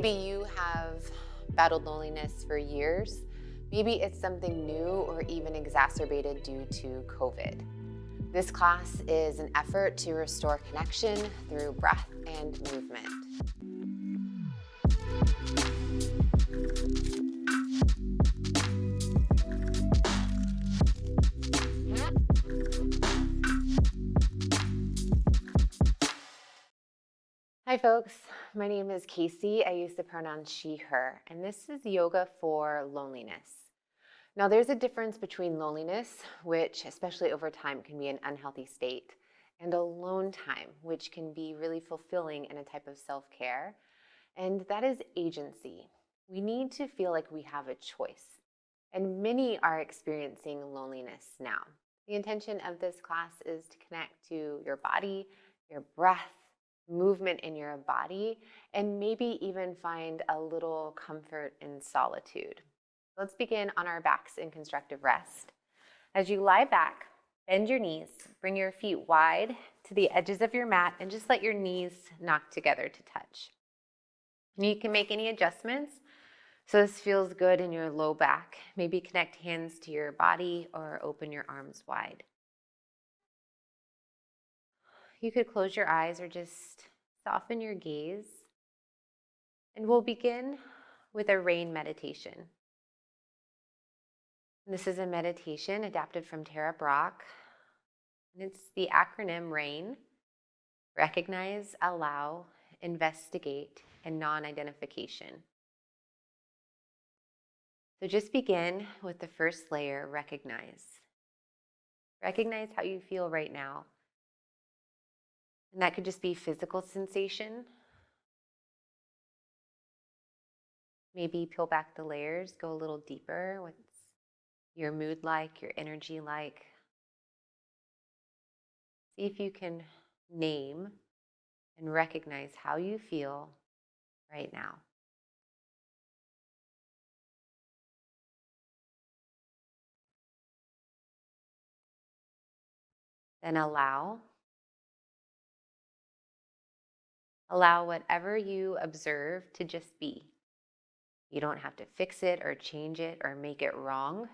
Maybe you have battled loneliness for years. Maybe it's something new or even exacerbated due to COVID. This class is an effort to restore connection through breath and movement. Hi, folks. My name is Casey. I use the pronoun she, her, and this is yoga for loneliness. Now, there's a difference between loneliness, which, especially over time, can be an unhealthy state, and alone time, which can be really fulfilling and a type of self-care, and that is agency. We need to feel like we have a choice, and many are experiencing loneliness now. The intention of this class is to connect to your body, your breath, movement in your body, and maybe even find a little comfort in solitude. Let's begin on our backs in constructive rest. As you lie back, bend your knees, bring your feet wide to the edges of your mat, and just let your knees knock together to touch. And you can make any adjustments so this feels good in your low back. Maybe connect hands to your body or open your arms wide. You could close your eyes or just soften your gaze. And we'll begin with a rain meditation. This is a meditation adapted from Tara Brach. And it's the acronym RAIN: recognize, allow, investigate, and non-identification. So just begin with the first layer, recognize. Recognize how you feel right now. And that could just be physical sensation. Maybe peel back the layers, go a little deeper. What's your mood like, your energy like? See if you can name and recognize how you feel right now. Then allow. Allow whatever you observe to just be. You don't have to fix it or change it or make it wrong.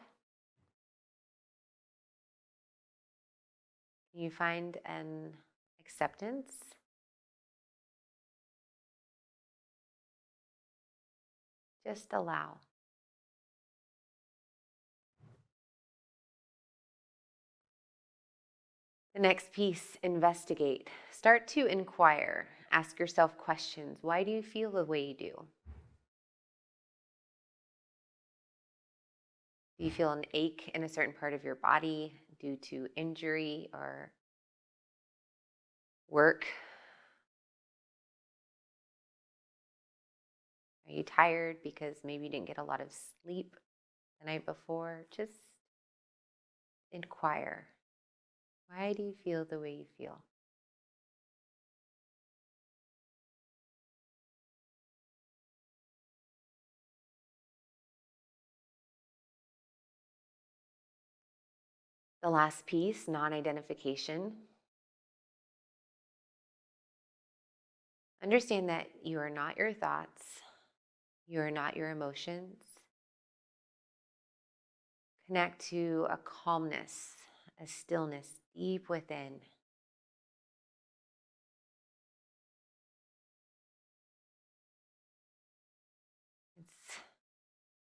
You find an acceptance. Just allow. The next piece, investigate. Start to inquire. Ask yourself questions. Why do you feel the way you do? Do you feel an ache in a certain part of your body due to injury or work? Are you tired because maybe you didn't get a lot of sleep the night before? Just inquire. Why do you feel the way you feel? The last piece, non-identification. Understand that you are not your thoughts. You are not your emotions. Connect to a calmness, a stillness deep within. It's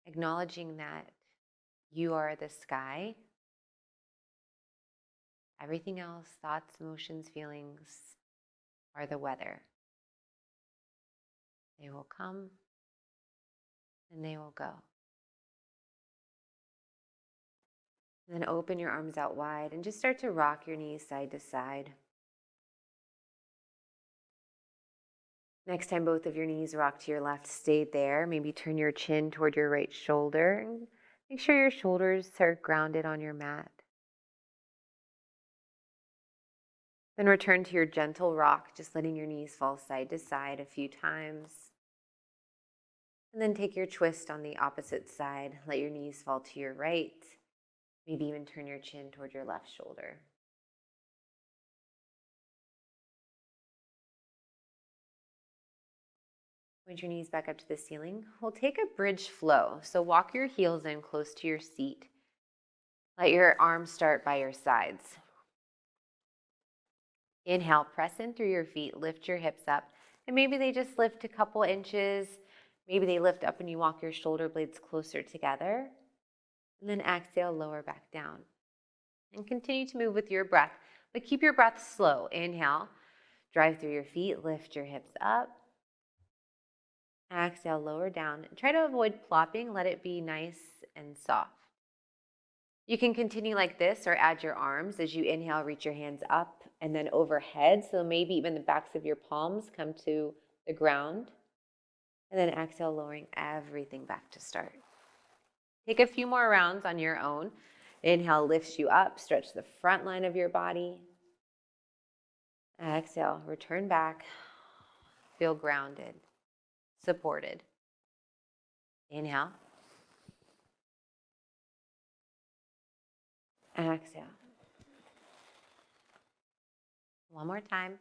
acknowledging that you are the sky. Everything else, thoughts, emotions, feelings, are the weather. They will come and they will go. And then open your arms out wide and just start to rock your knees side to side. Next time both of your knees rock to your left, stay there. Maybe turn your chin toward your right shoulder and make sure your shoulders are grounded on your mat. Then return to your gentle rock, just letting your knees fall side to side a few times. And then take your twist on the opposite side. Let your knees fall to your right. Maybe even turn your chin toward your left shoulder. Point your knees back up to the ceiling. We'll take a bridge flow. So walk your heels in close to your seat. Let your arms start by your sides. Inhale, press in through your feet, lift your hips up, and maybe they just lift a couple inches. Maybe they lift up and you walk your shoulder blades closer together. And then exhale, lower back down. And continue to move with your breath, but keep your breath slow. Inhale, drive through your feet, lift your hips up. Exhale, lower down. Try to avoid plopping, let it be nice and soft. You can continue like this or add your arms. As you inhale, reach your hands up and then overhead. So maybe even the backs of your palms come to the ground. And then exhale, lowering everything back to start. Take a few more rounds on your own. Inhale lifts you up, stretch the front line of your body. Exhale, return back. Feel grounded, supported. Inhale. Exhale. One more time.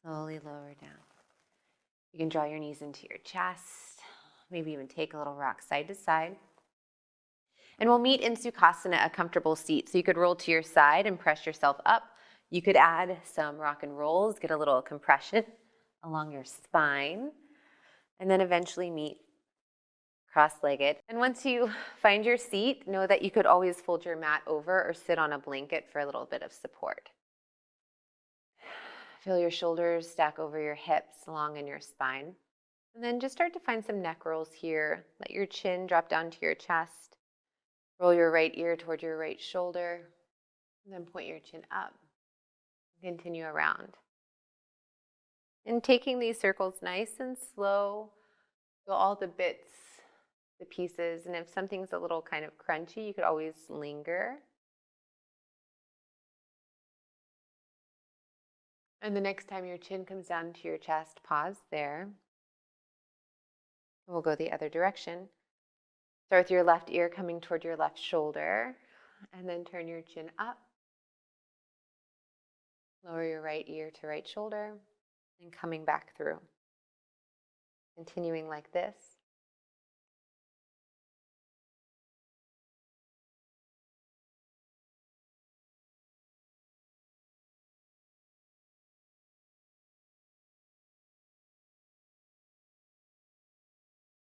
Slowly lower down. You can draw your knees into your chest, maybe even take a little rock side to side. And we'll meet in Sukhasana, a comfortable seat. So you could roll to your side and press yourself up. You could add some rock and rolls, get a little compression along your spine, and then eventually meet cross-legged. And once you find your seat, know that you could always fold your mat over or sit on a blanket for a little bit of support. Feel your shoulders stack over your hips, along in your spine. And then just start to find some neck rolls here. Let your chin drop down to your chest. Roll your right ear toward your right shoulder. And then point your chin up. Continue around. And taking these circles nice and slow. Feel all the bits, the pieces. And if something's a little kind of crunchy, you could always linger. And the next time your chin comes down to your chest, pause there. We'll go the other direction. Start with your left ear coming toward your left shoulder, and then turn your chin up. Lower your right ear to right shoulder, and coming back through. Continuing like this.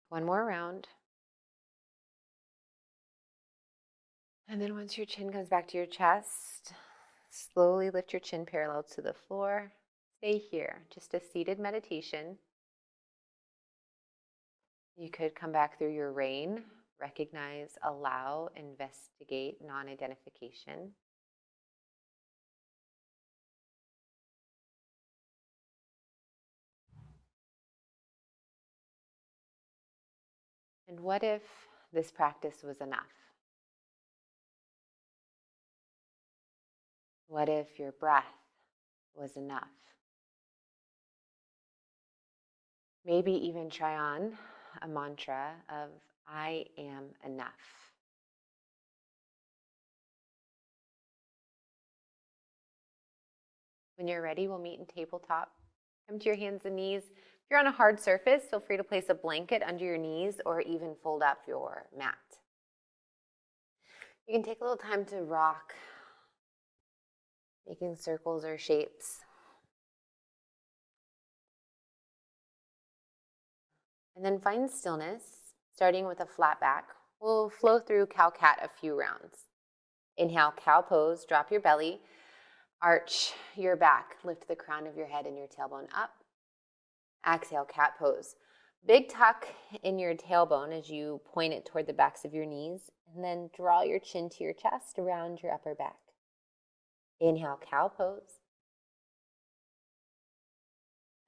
One more round. And then once your chin comes back to your chest, slowly lift your chin parallel to the floor. Stay here, just a seated meditation. You could come back through your RAIN, recognize, allow, investigate, non-identification. And what if this practice was enough? What if your breath was enough? Maybe even try on a mantra of I am enough. When you're ready, we'll meet in tabletop. Come to your hands and knees. If you're on a hard surface, feel free to place a blanket under your knees or even fold up your mat. You can take a little time to rock, making circles or shapes. And then find stillness, starting with a flat back. We'll flow through cow-cat a few rounds. Inhale, cow pose, drop your belly, arch your back, lift the crown of your head and your tailbone up. Exhale, cat pose. Big tuck in your tailbone as you point it toward the backs of your knees, and then draw your chin to your chest around your upper back. Inhale, cow pose.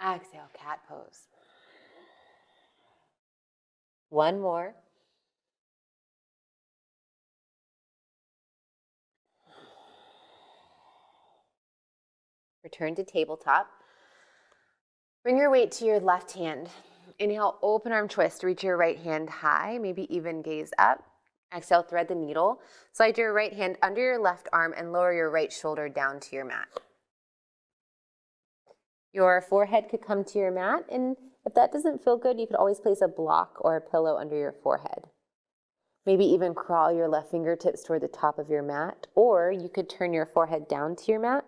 Exhale, cat pose. One more. Return to tabletop. Bring your weight to your left hand. Inhale, open arm twist. Reach your right hand high, maybe even gaze up. Exhale, thread the needle. Slide your right hand under your left arm and lower your right shoulder down to your mat. Your forehead could come to your mat, and if that doesn't feel good, you could always place a block or a pillow under your forehead. Maybe even crawl your left fingertips toward the top of your mat, or you could turn your forehead down to your mat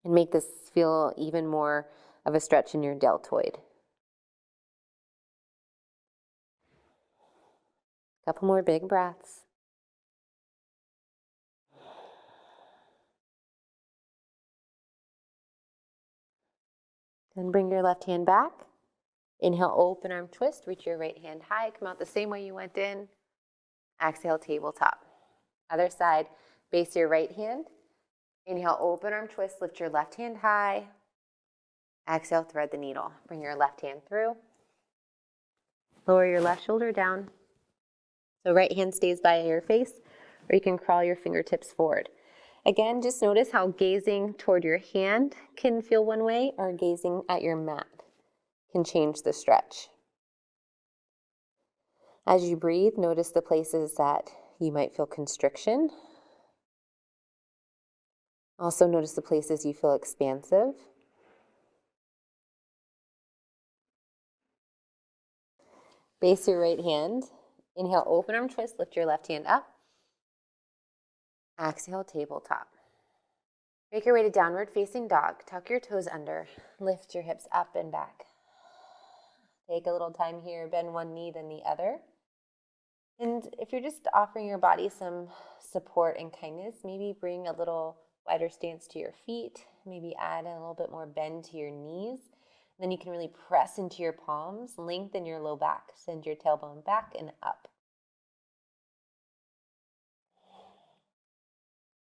and make this feel even more of a stretch in your deltoid. Couple more big breaths. Then bring your left hand back. Inhale, open arm twist, reach your right hand high, come out the same way you went in. Exhale, tabletop. Other side, base your right hand. Inhale, open arm twist, lift your left hand high. Exhale, thread the needle. Bring your left hand through. Lower your left shoulder down. So right hand stays by your face, or you can crawl your fingertips forward. Again, just notice how gazing toward your hand can feel one way, or gazing at your mat can change the stretch. As you breathe, notice the places that you might feel constriction. Also notice the places you feel expansive. Base your right hand. Inhale, open arm twist, lift your left hand up. Exhale, tabletop. Make your way to downward facing dog. Tuck your toes under. Lift your hips up and back. Take a little time here, bend one knee then the other. And if you're just offering your body some support and kindness, maybe bring a little wider stance to your feet. Maybe add a little bit more bend to your knees. Then you can really press into your palms, lengthen your low back, send your tailbone back and up.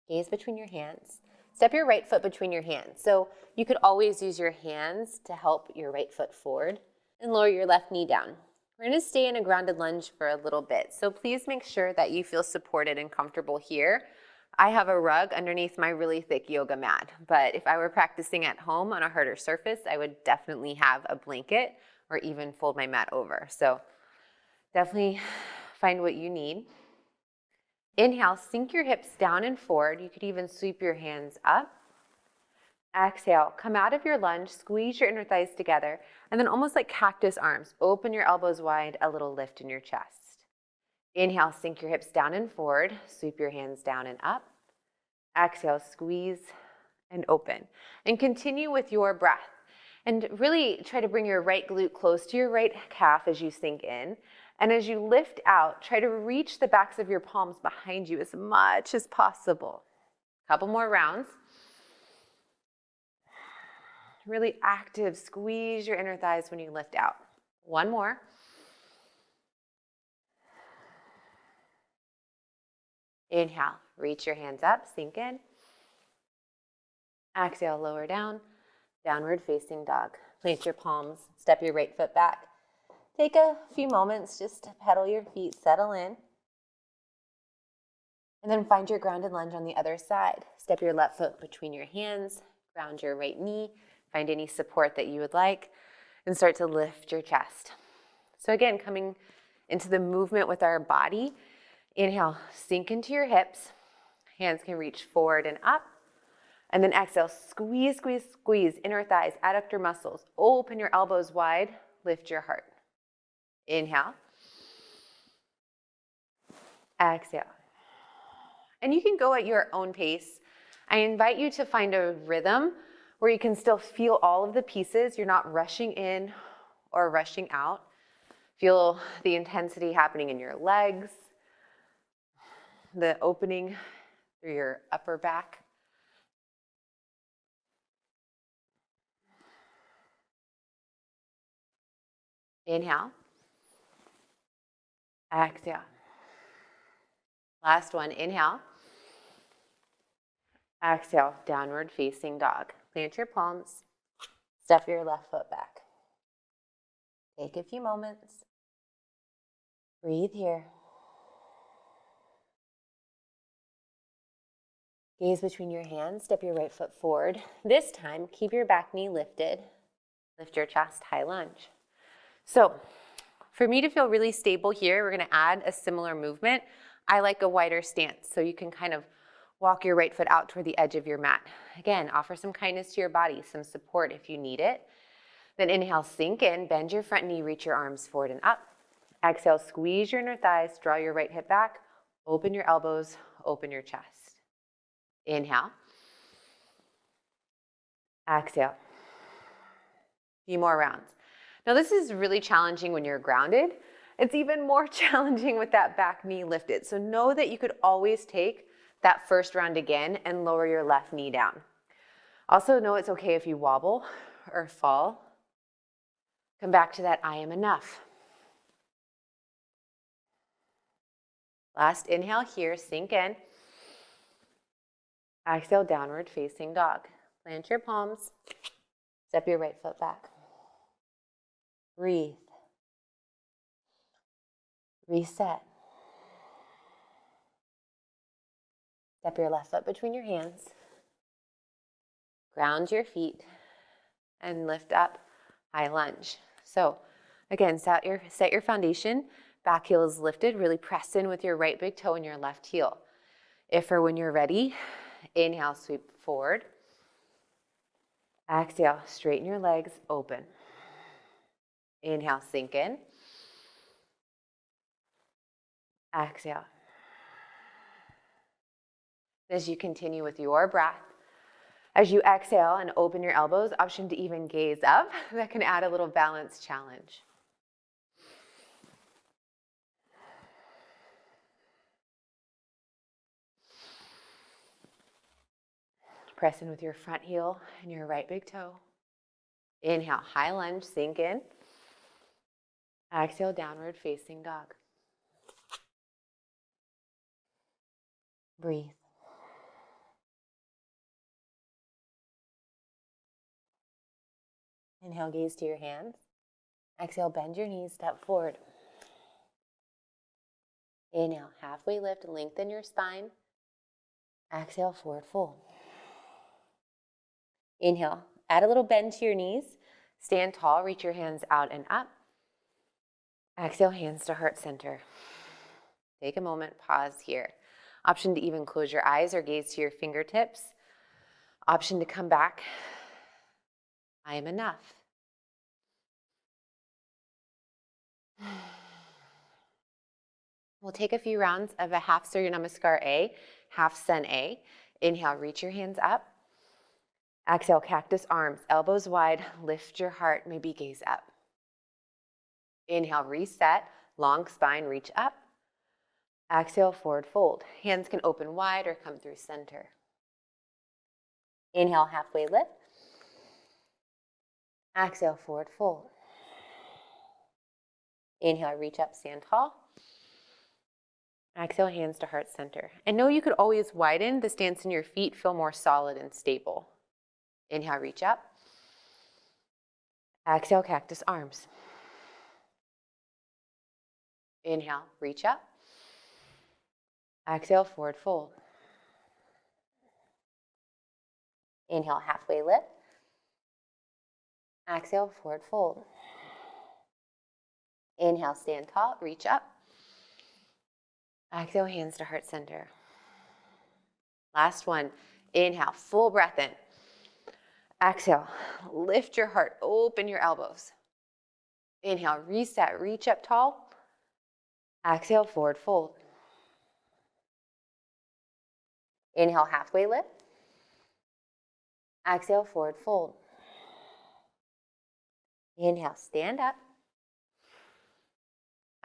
Gaze between your hands. Step your right foot between your hands. So you could always use your hands to help your right foot forward, and lower your left knee down. We're going to stay in a grounded lunge for a little bit. So please make sure that you feel supported and comfortable here. I have a rug underneath my really thick yoga mat, but if I were practicing at home on a harder surface, I would definitely have a blanket or even fold my mat over. So definitely find what you need. Inhale, sink your hips down and forward. You could even sweep your hands up. Exhale, come out of your lunge, squeeze your inner thighs together, and then almost like cactus arms, open your elbows wide, a little lift in your chest. Inhale, sink your hips down and forward, sweep your hands down and up. Exhale, squeeze and open. And continue with your breath. And really try to bring your right glute close to your right calf as you sink in. And as you lift out, try to reach the backs of your palms behind you as much as possible. Couple more rounds. Really active, squeeze your inner thighs when you lift out. One more. Inhale, reach your hands up, sink in. Exhale, lower down, downward facing dog. Plant your palms, step your right foot back. Take a few moments just to pedal your feet, settle in. And then find your grounded lunge on the other side. Step your left foot between your hands, ground your right knee. Find any support that you would like, and start to lift your chest. So again, coming into the movement with our body. Inhale, sink into your hips. Hands can reach forward and up. And then exhale, squeeze, squeeze, squeeze. Inner thighs, adductor muscles. Open your elbows wide, lift your heart. Inhale. Exhale. And you can go at your own pace. I invite you to find a rhythm where you can still feel all of the pieces. You're not rushing in or rushing out. Feel the intensity happening in your legs, the opening through your upper back. Inhale. Exhale. Last one, inhale. Exhale, downward facing dog. Plant your palms, step your left foot back. Take a few moments. Breathe here. Gaze between your hands, step your right foot forward. This time, keep your back knee lifted. Lift your chest, high lunge. So, for me to feel really stable here, we're gonna add a similar movement. I like a wider stance, so you can kind of Walk your right foot out toward the edge of your mat. Again, offer some kindness to your body, some support if you need it. Then inhale, sink in, bend your front knee, reach your arms forward and up. Exhale, squeeze your inner thighs, draw your right hip back, open your elbows, open your chest. Inhale. Exhale. Few more rounds. Now this is really challenging when you're grounded. It's even more challenging with that back knee lifted. So know that you could always take that first round again and lower your left knee down. Also know it's okay if you wobble or fall. Come back to that I am enough. Last inhale here, sink in. Exhale, downward facing dog. Plant your palms, step your right foot back. Breathe. Reset. Step your left foot between your hands. Ground your feet and lift up, high lunge. So again, set your foundation. Back heel is lifted. Really press in with your right big toe and your left heel. If or when you're ready, inhale, sweep forward. Exhale, straighten your legs, open. Inhale, sink in. Exhale. As you continue with your breath, as you exhale and open your elbows, option to even gaze up. That can add a little balance challenge. Press in with your front heel and your right big toe. Inhale, high lunge, sink in. Exhale, downward facing dog. Breathe. Inhale, gaze to your hands. Exhale, bend your knees, step forward. Inhale, halfway lift, lengthen your spine. Exhale, forward fold. Inhale, add a little bend to your knees. Stand tall, reach your hands out and up. Exhale, hands to heart center. Take a moment, pause here. Option to even close your eyes or gaze to your fingertips. Option to come back. I am enough. We'll take a few rounds of a half Surya Namaskar A, half Sun A. Inhale, reach your hands up. Exhale, cactus arms, elbows wide, lift your heart, maybe gaze up. Inhale, reset, long spine, reach up. Exhale, forward fold. Hands can open wide or come through center. Inhale, halfway lift. Exhale, forward fold. Inhale, reach up, stand tall. Exhale, hands to heart center. And know you could always widen the stance in your feet, feel more solid and stable. Inhale, reach up. Exhale, cactus arms. Inhale, reach up. Exhale, forward fold. Inhale, halfway lift. Exhale, forward fold. Inhale, stand tall, reach up. Exhale, hands to heart center. Last one. Inhale, full breath in. Exhale, lift your heart, open your elbows. Inhale, reset, reach up tall. Exhale, forward fold. Inhale, halfway lift. Exhale, forward fold. Inhale, stand up.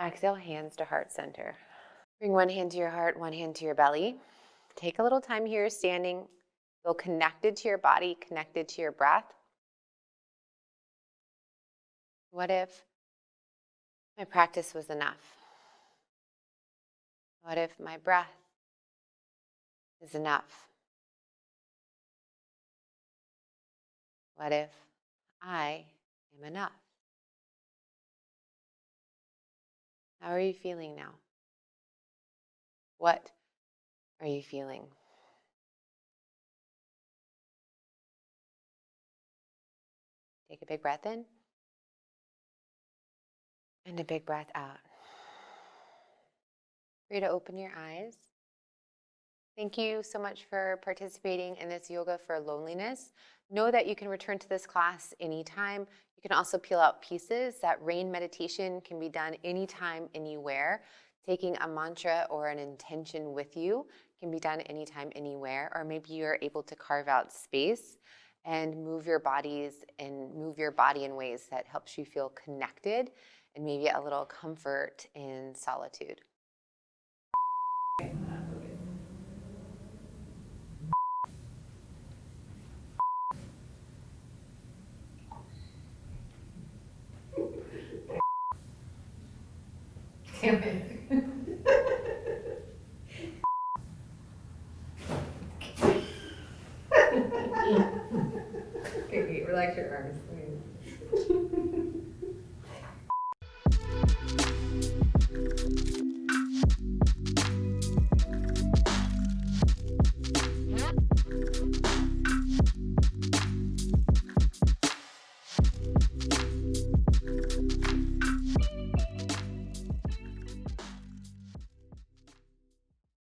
Exhale, hands to heart center. Bring one hand to your heart, one hand to your belly. Take a little time here standing. Feel connected to your body, connected to your breath. What if my practice was enough? What if my breath is enough? What if I am enough? How are you feeling now? What are you feeling? Take a big breath in and a big breath out. Free to open your eyes. Thank you so much for participating in this yoga for loneliness. Know that you can return to this class anytime. You can also peel out pieces. That rain meditation can be done anytime, anywhere. Taking a mantra or an intention with you can be done anytime, anywhere. Or maybe you're able to carve out space and move your body in ways that helps you feel connected and maybe a little comfort in solitude. Damn it. Okay, relax your arms.